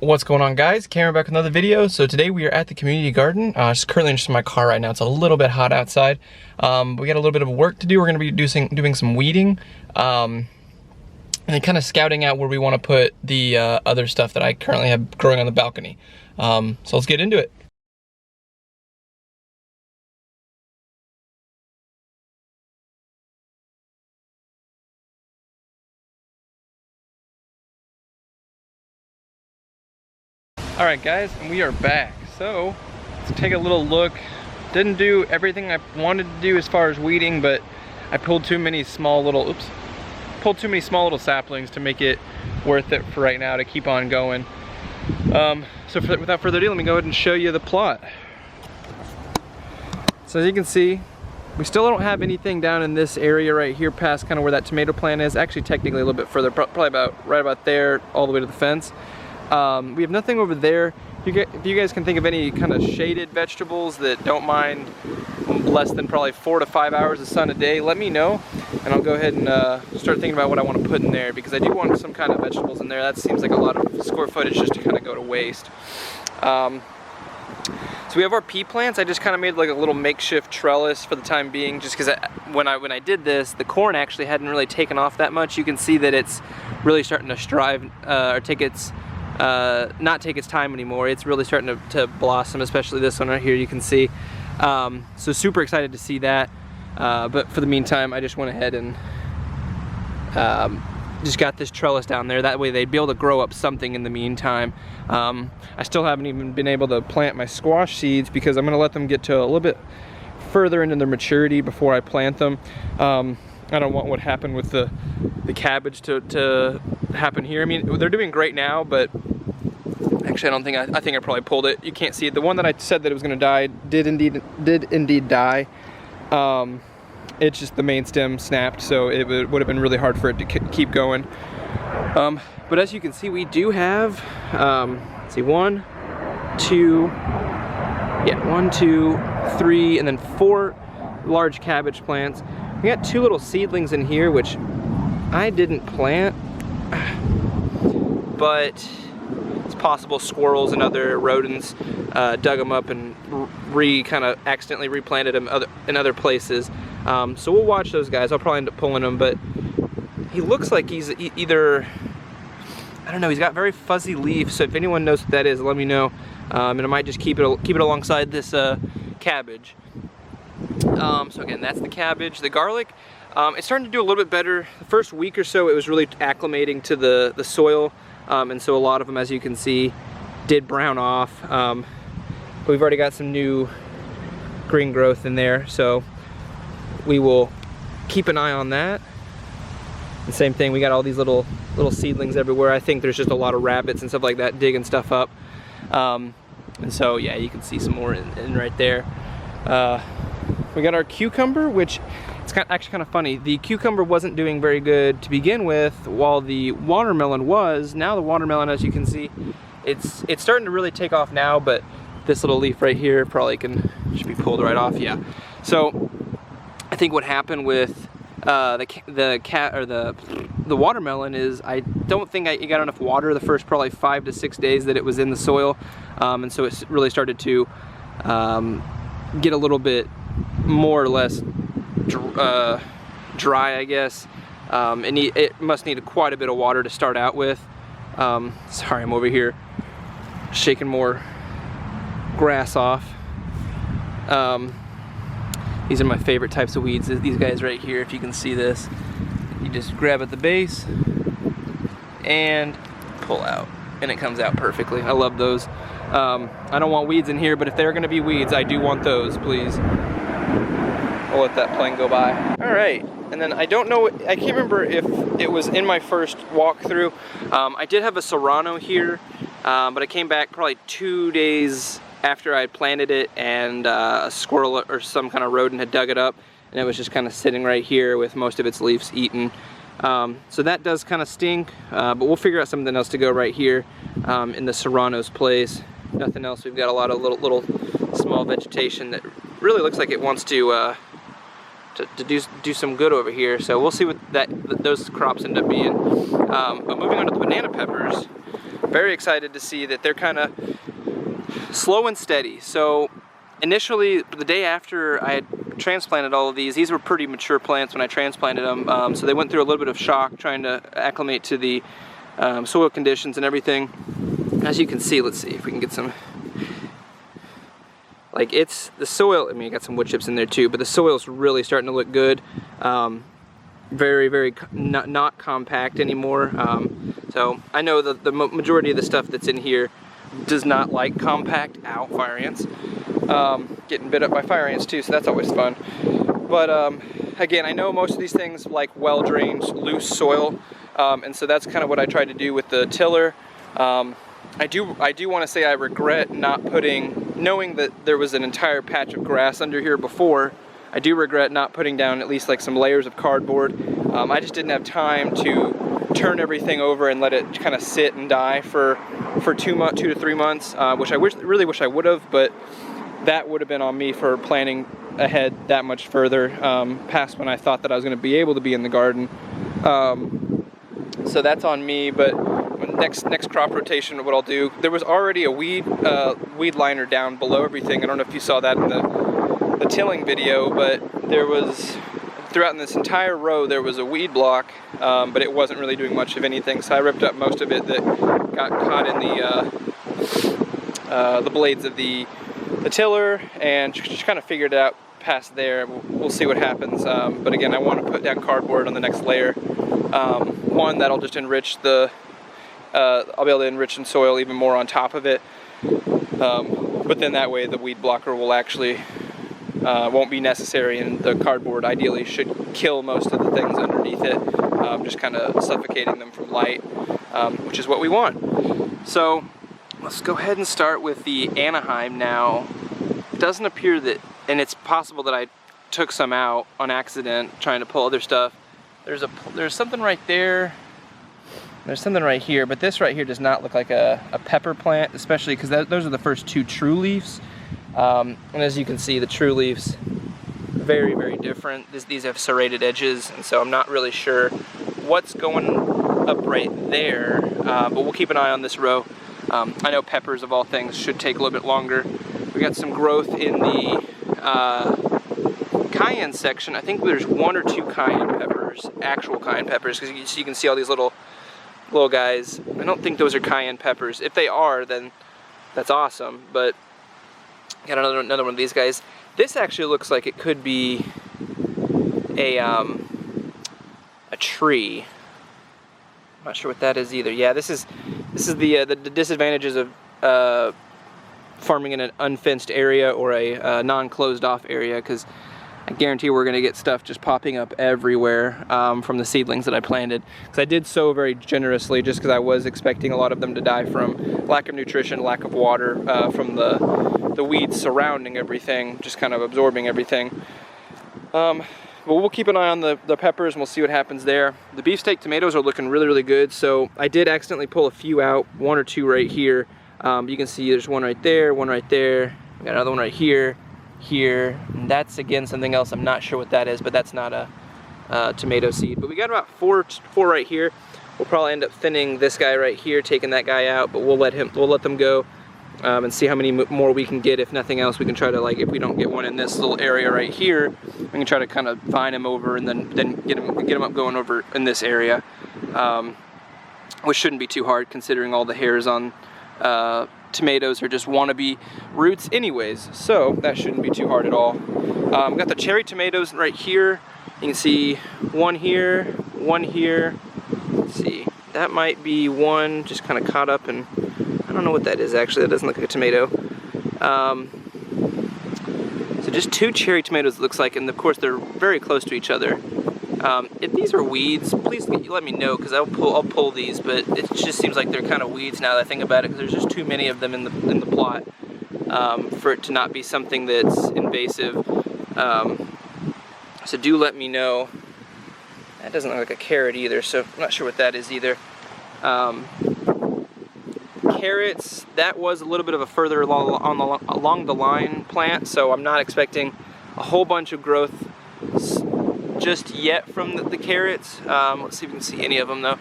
What's going on, guys? Cameron back with another video. So today we are at the community garden. Just currently just in my car right now. It's a little bit hot outside. We got a little bit of work to do. We're going to be doing some weeding and then kind of scouting out where we want to put the other stuff that I currently have growing on the balcony. So let's get into it. Alright guys, and we are back. So, let's take a little look. Didn't do everything I wanted to do as far as weeding, but I pulled too many small little, saplings to make it worth it for right now to keep on going. Without further ado, let me go ahead and show you the plot. So as you can see, we still don't have anything down in this area right here past kind of where that tomato plant is. Actually, technically a little bit further, probably right about there, all the way to the fence. We have nothing over there. If you guys can think of any kind of shaded vegetables that don't mind less than probably 4 to 5 hours of sun a day, let me know, and I'll go ahead and start thinking about what I want to put in there, because I do want some kind of vegetables in there. That seems like a lot of square footage just to kind of go to waste. So we have our pea plants. I just kind of made like a little makeshift trellis for the time being, just because when I did this, the corn actually hadn't really taken off that much. You can see that it's really starting to strive or not take its time anymore. It's really starting to blossom, especially this one right here, you can see. So super excited to see that. But for the meantime, I just went ahead and just got this trellis down there. That way they'd be able to grow up something in the meantime. I still haven't even been able to plant my squash seeds because I'm gonna let them get to a little bit further into their maturity before I plant them. I don't want what happened with the cabbage to happen here. I mean, they're doing great now, but actually I don't think, I think I probably pulled it. You can't see it. The one that I said that it was gonna die did indeed die. It's just the main stem snapped, so it would have been really hard for it to keep going. But as you can see, we do have, let's see, 1, 2, 3, and then 4 large cabbage plants. We got 2 little seedlings in here, which I didn't plant, but it's possible squirrels and other rodents dug them up and kind of accidentally replanted them in other places. So we'll watch those guys. I'll probably end up pulling them, but he looks like he's either, I don't know, he's got very fuzzy leaves, so if anyone knows what that is, let me know. And I might just keep it alongside this cabbage. So again, that's the cabbage. The garlic, it's starting to do a little bit better. The first week or so, it was really acclimating to the soil, and so a lot of them, as you can see, did brown off. But we've already got some new green growth in there, so we will keep an eye on that. The same thing, we got all these little seedlings everywhere. I think there's just a lot of rabbits and stuff like that digging stuff up. And so yeah, you can see some more in right there. We got our cucumber, which it's actually kind of funny. The cucumber wasn't doing very good to begin with, while the watermelon was. Now the watermelon, as you can see, it's starting to really take off now, but this little leaf right here probably should be pulled right off. Yeah. So I think what happened with the watermelon is I don't think it got enough water the first probably 5 to 6 days that it was in the soil, and so it really started to get a little bit more or less dry, I guess. It must need quite a bit of water to start out with. Sorry, I'm over here shaking more grass off. These are my favorite types of weeds, these guys right here. If you can see this, you just grab at the base and pull out, and it comes out perfectly. I love those. I don't want weeds in here, but if they're gonna be weeds, I do want those, please. I'll let that plane go by. All right, and then I don't know, I can't remember if it was in my first walkthrough. I did have a serrano here, but I came back probably 2 days after I planted it, and a squirrel or some kind of rodent had dug it up, and it was just kind of sitting right here with most of its leaves eaten. So that does kind of stink, but we'll figure out something else to go right here in the serrano's place. Nothing else. We've got a lot of little small vegetation that really looks like it wants to do some good over here. So we'll see what those crops end up being. But moving on to the banana peppers, very excited to see that they're kind of slow and steady. So initially, the day after I had transplanted all of these were pretty mature plants when I transplanted them, so they went through a little bit of shock trying to acclimate to the soil conditions and everything. As you can see, let's see if we can get some, like, it's the soil, I mean, you got some wood chips in there too, but the soil's really starting to look good. Very not compact anymore. So I know that the majority of the stuff that's in here does not like compact. Ow, fire ants. Getting bit up by fire ants too, so that's always fun. But again, I know most of these things like well-drained, loose soil, and so that's kind of what I tried to do with the tiller. I do want to say I regret not putting, knowing that there was an entire patch of grass under here before, I do regret not putting down at least like some layers of cardboard. I just didn't have time to turn everything over and let it kind of sit and die for 2 to 3 months, which I really wish I would have, but that would have been on me for planning ahead that much further, past when I thought that I was going to be able to be in the garden. So that's on me, but next crop rotation, what I'll do, there was already a weed liner down below everything. I don't know if you saw that in the tilling video, but there was, throughout in this entire row, there was a weed block, but it wasn't really doing much of anything, so I ripped up most of it that got caught in the blades of the tiller, and just kind of figured it out past there. We'll see what happens, but again, I want to put down cardboard on the next layer. One, that'll just enrich the, I'll be able to enrich the soil even more on top of it, but then that way the weed blocker will actually, won't be necessary, and the cardboard ideally should kill most of the things underneath it, just kind of suffocating them from light, which is what we want. So let's go ahead and start with the Anaheim now. It doesn't appear that, and it's possible that I took some out on accident trying to pull other stuff. There's something right there. There's something right here, but this right here does not look like a pepper plant, especially because those are the first 2 true leaves. And as you can see, the true leaves, very different. These have serrated edges, and so I'm not really sure what's going up right there, but we'll keep an eye on this row. I know peppers, of all things, should take a little bit longer. We got some growth in the cayenne section. I think there's 1 or 2 cayenne peppers, actual cayenne peppers, because you can see all these little guys. I don't think those are cayenne peppers. If they are, then that's awesome, but got another one of these guys. This actually looks like it could be a tree. I'm not sure what that is either. Yeah, this is the disadvantages of farming in an unfenced area or a non-closed off area, because I guarantee we're going to get stuff just popping up everywhere from the seedlings that I planted. Because I did sow very generously, just because I was expecting a lot of them to die from lack of nutrition, lack of water, from the weeds surrounding everything, just kind of absorbing everything. But we'll keep an eye on the peppers, and we'll see what happens there. The beefsteak tomatoes are looking really good, so I did accidentally pull a few out, 1 or 2 right here. You can see there's one right there, we got another one right here, and that's again something else. I'm not sure what that is, but that's not a tomato seed. But we got about four right here. We'll probably end up thinning this guy right here, taking that guy out, but we'll let them go. And see how many more we can get. If nothing else, we can try to, like, if we don't get one in this little area right here, we can try to kind of vine them over and then get them up going over in this area, which shouldn't be too hard considering all the hairs on tomatoes are just wannabe roots anyways, so that shouldn't be too hard at all. We've got the cherry tomatoes right here. You can see one here, one here. Let's see, that might be one just kind of caught up, and I don't know what that is actually. That doesn't look like a tomato. So just 2 cherry tomatoes, it looks like, and of course they're very close to each other. If these are weeds, please let me know, because I'll pull these, but it just seems like they're kind of weeds now that I think about it, because there's just too many of them in the plot for it to not be something that's invasive. So do let me know. That doesn't look like a carrot either, so I'm not sure what that is either. Carrots, that was a little bit of a further along the line plant, so I'm not expecting a whole bunch of growth just yet from the carrots. Let's see if we can see any of them though.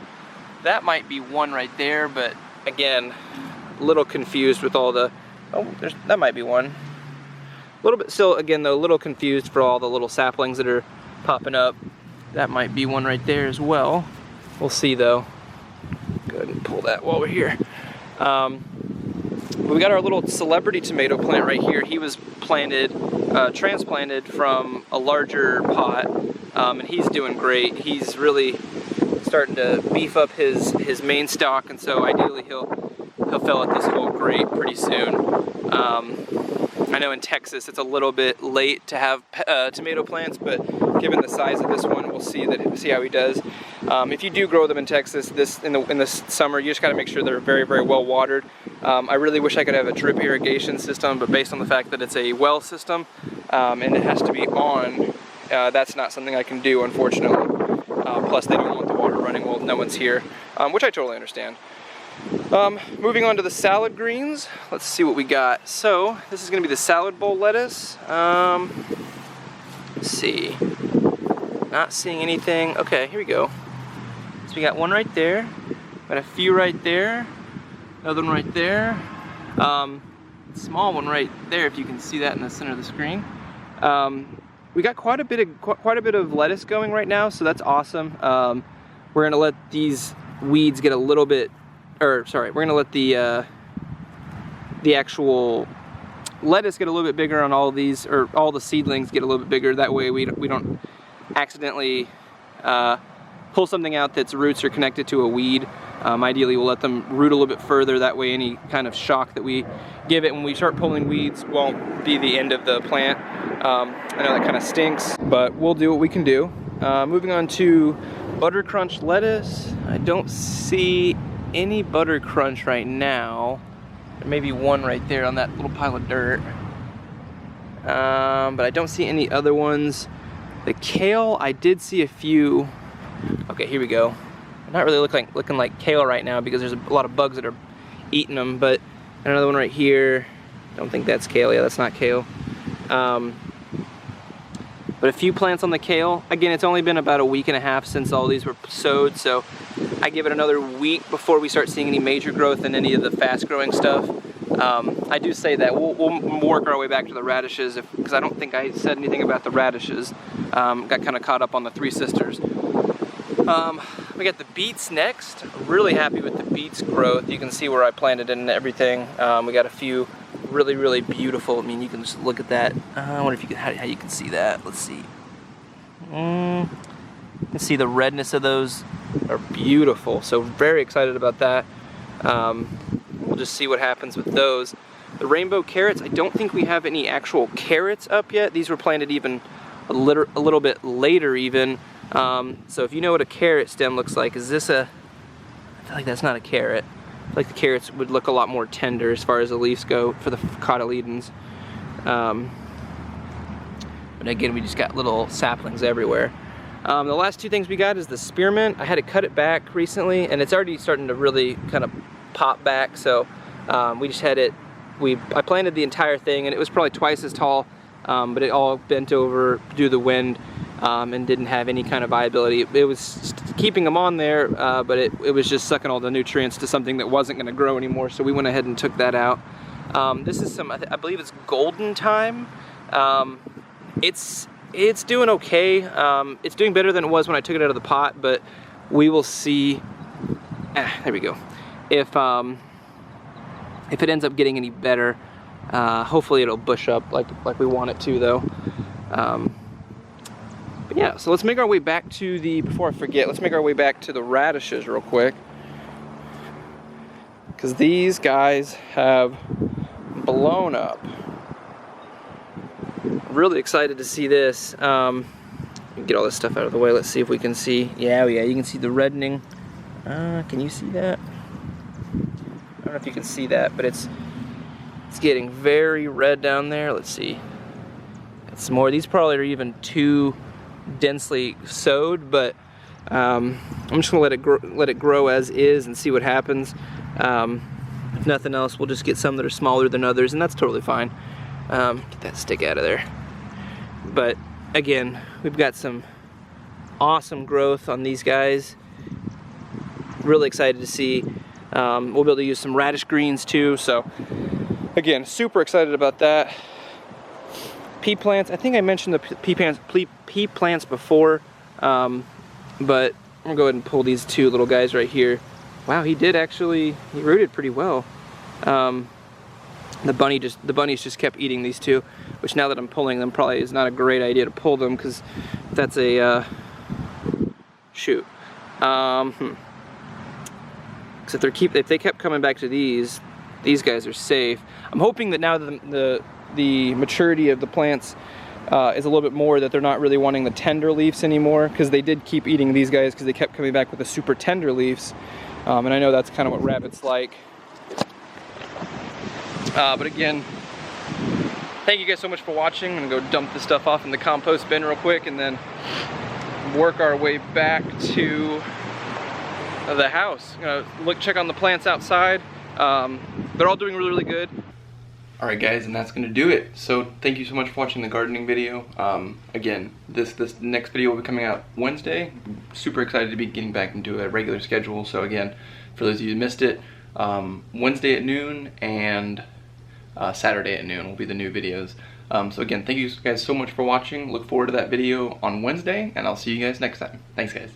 That might be one right there, but again, a little confused with all the, oh, that might be one. A little bit still, again though, a little confused for all the little saplings that are popping up. That might be one right there as well. We'll see though. Go ahead and pull that while we're here. We got our little celebrity tomato plant right here. He was planted, transplanted from a larger pot, and he's doing great. He's really starting to beef up his main stock, and so ideally he'll fill out this whole grate pretty soon. I know in Texas it's a little bit late to have tomato plants, but given the size of this one, we'll see how he does. If you do grow them in Texas in the summer, you just got to make sure they're very, very well watered. I really wish I could have a drip irrigation system, but based on the fact that it's a well system and it has to be on, that's not something I can do, unfortunately. Plus they don't want the water running while no one's here, which I totally understand. Moving on to the salad greens, let's see what we got. So this is going to be the salad bowl lettuce. Let's see, not seeing anything. Okay, here we go. So we got one right there, got a few right there, another one right there, small one right there if you can see that in the center of the screen. We got quite a bit of lettuce going right now, so that's awesome. We're gonna let these weeds get a little bit, or sorry, we're gonna let the actual lettuce get a little bit bigger on all of these, or all the seedlings get a little bit bigger. That way we don't accidentally pull something out that's roots are connected to a weed. Ideally we'll let them root a little bit further, that way any kind of shock that we give it when we start pulling weeds won't be the end of the plant. I know that kind of stinks, but we'll do what we can do. Moving on to butter crunch lettuce. I don't see any butter crunch right now. There may be one right there on that little pile of dirt. But I don't see any other ones. The kale, I did see a few. Okay, here we go. Not really looking like kale right now because there's a lot of bugs that are eating them, but another one right here. Don't think that's kale. Yeah, that's not kale. But a few plants on the kale. Again, it's only been about a week and a half since all these were sowed, so I give it another week before we start seeing any major growth in any of the fast-growing stuff. I do say that we'll work our way back to the radishes because I don't think I said anything about the radishes. Got kind of caught up on the Three Sisters. We got the beets next. Really happy with the beets growth. You can see where I planted it and everything. We got a few really, really beautiful. I mean, you can just look at that. I wonder if you can, how you can see that. Let's see. You can see the redness of those are beautiful. So very excited about that. We'll just see what happens with those. The rainbow carrots, I don't think we have any actual carrots up yet. These were planted even a little bit later even. So if you know what a carrot stem looks like, is this I feel like that's not a carrot. I feel like the carrots would look a lot more tender as far as the leaves go for the cotyledons. But again, we just got little saplings everywhere. The last two things we got is the spearmint. I had to cut it back recently and it's already starting to really kind of pop back. So we just had it, I planted the entire thing and it was probably twice as tall, but it all bent over due to the wind. And didn't have any kind of viability. It was keeping them on there, but it was just sucking all the nutrients to something that wasn't going to grow anymore, so we went ahead and took that out. This is some, I believe it's golden thyme. It's doing okay. It's doing better than it was when I took it out of the pot, but we will see. There we go. If it ends up getting any better, hopefully it'll bush up like we want it to, though. But yeah, so let's make our way back to before I forget, let's make our way back to the radishes real quick. Because these guys have blown up. Really excited to see this. Get all this stuff out of the way, let's see if we can see. Yeah, you can see the reddening. Can you see that? I don't know if you can see that, but it's getting very red down there. Let's see. It's more, these probably are even too densely sowed, but I'm just gonna let it grow as is and see what happens. If nothing else, we'll just get some that are smaller than others, and that's totally fine. Get that stick out of there. But again, we've got some awesome growth on these guys. Really excited to see We'll be able to use some radish greens too. So again, super excited about that. Pea plants, I think I mentioned the pea plants before, but I'm gonna go ahead and pull these two little guys right here. Wow, he rooted pretty well. The bunnies just kept eating these two, which now that I'm pulling them probably is not a great idea to pull them, because that's a shoot. So if they kept coming back to these guys are safe. I'm hoping that now that the maturity of the plants is a little bit more, that they're not really wanting the tender leaves anymore, because they did keep eating these guys because they kept coming back with the super tender leaves. And I know that's kind of what rabbits like. But again, thank you guys so much for watching. I'm gonna go dump this stuff off in the compost bin real quick and then work our way back to the house. I'm gonna check on the plants outside. They're all doing really good. Alright guys, and that's gonna do it. So thank you so much for watching the gardening video. Again, this next video will be coming out Wednesday. Super excited to be getting back into a regular schedule. So again, for those of you who missed it, Wednesday at noon and Saturday at noon will be the new videos. So again, thank you guys so much for watching. Look forward to that video on Wednesday, and I'll see you guys next time. Thanks guys.